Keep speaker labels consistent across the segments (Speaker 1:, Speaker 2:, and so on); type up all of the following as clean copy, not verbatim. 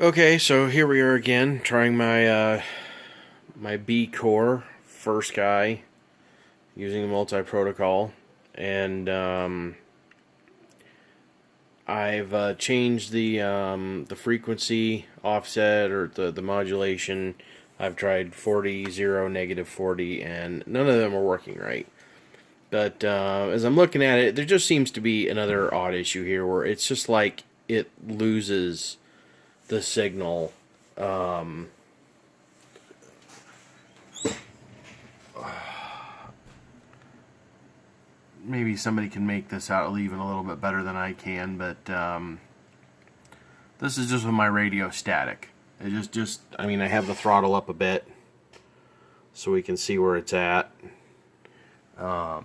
Speaker 1: Okay, so here we are again, trying my Beecore first guy using the multi-protocol, and I've changed the frequency offset or the modulation. I've tried 40, 0, negative 40, and none of them are working right. But as I'm looking at it, there just seems to be another odd issue here where it's just like it loses the signal. Maybe somebody can make this out even a little bit better than I can, but this is just with my radio static. It I mean, I have the throttle up a bit so we can see where it's at. You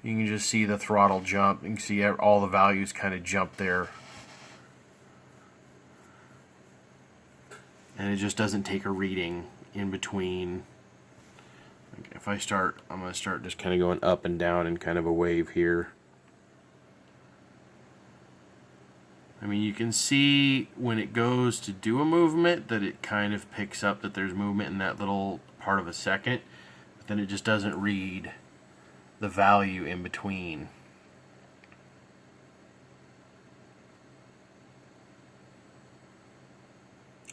Speaker 1: can just see the throttle jump. You can see all the values kind of jump there. And it just doesn't take a reading in between. If I start, I'm going to start just kind of going up and down in kind of a wave here. I mean, you can see when it goes to do a movement that it kind of picks up that there's movement in that little part of a second, but then it just doesn't read the value in between.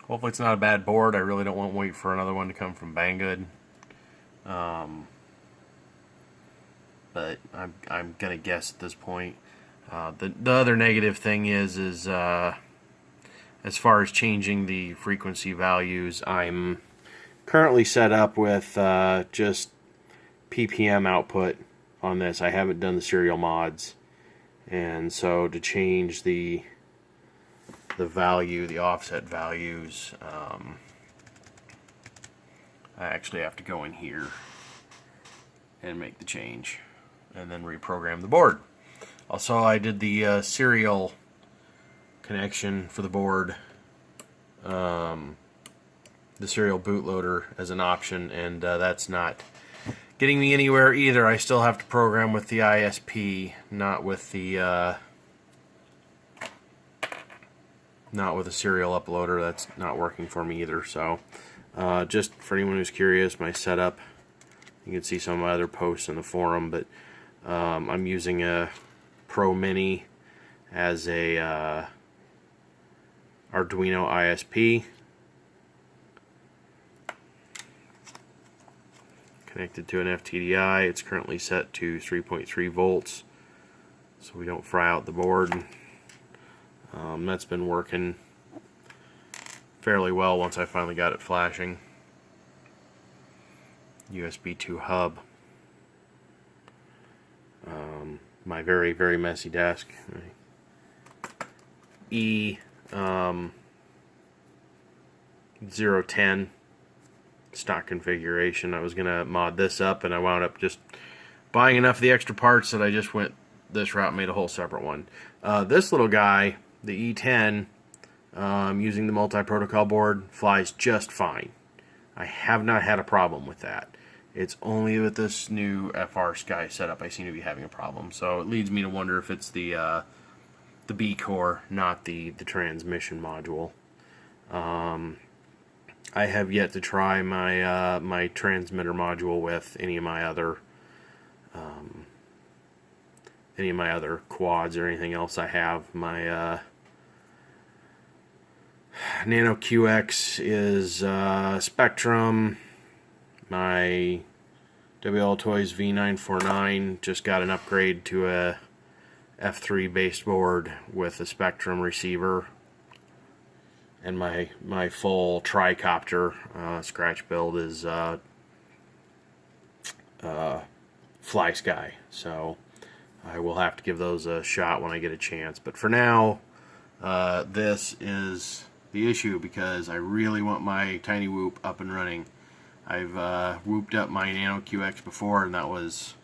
Speaker 1: Hopefully it's not a bad board. I really don't want to wait for another one to come from Banggood. But I'm gonna guess at this point. The other negative thing is as far as changing the frequency values, I'm currently set up with just ppm output on this. I haven't done the serial mods, and so to change the value, the offset values, I actually have to go in here and make the change and then reprogram the board. Also, I did the serial connection for the board, the serial bootloader as an option, and that's not getting me anywhere either. I still have to program with the ISP, not with the serial uploader. That's not working for me either. So just for anyone who's curious, my setup, you can see some of my other posts in the forum, but I'm using a Pro Mini as a Arduino ISP connected to an FTDI. It's currently set to 3.3 volts so we don't fry out the board. That's been working fairly well once I finally got it flashing. USB 2 hub. My very, very messy desk. E010 stock configuration. I was gonna mod this up, and I wound up just buying enough of the extra parts that I just went this route and made a whole separate one. This little guy, the E10, using the multi-protocol board, flies just fine. I have not had a problem with that. It's only with this new FR Sky setup I seem to be having a problem. So it leads me to wonder if it's the Beecore, not the transmission module. I have yet to try my my transmitter module with any of my other quads or anything else I have. My Nano QX is Spectrum. My WL Toys V949 just got an upgrade to a F3 based board with a Spectrum receiver, and my full tricopter scratch build is Fly Sky. So I will have to give those a shot when I get a chance. But for now, this is the issue because I really want my Tiny Whoop up and running. I've whooped up my Nano QX before, and that was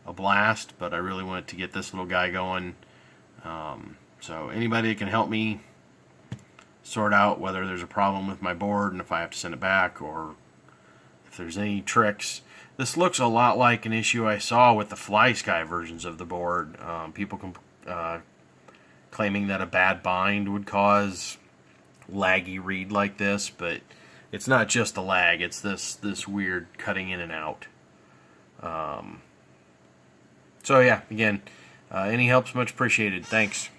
Speaker 1: a blast, but I really wanted to get this little guy going. So anybody that can help me sort out whether there's a problem with my board and if I have to send it back, or if there's any tricks. This looks a lot like an issue I saw with the Fly Sky versions of the board. People claiming that a bad bind would cause laggy read like this, but it's not just the lag, it's this weird cutting in and out. So yeah, again, any help's much appreciated. Thanks.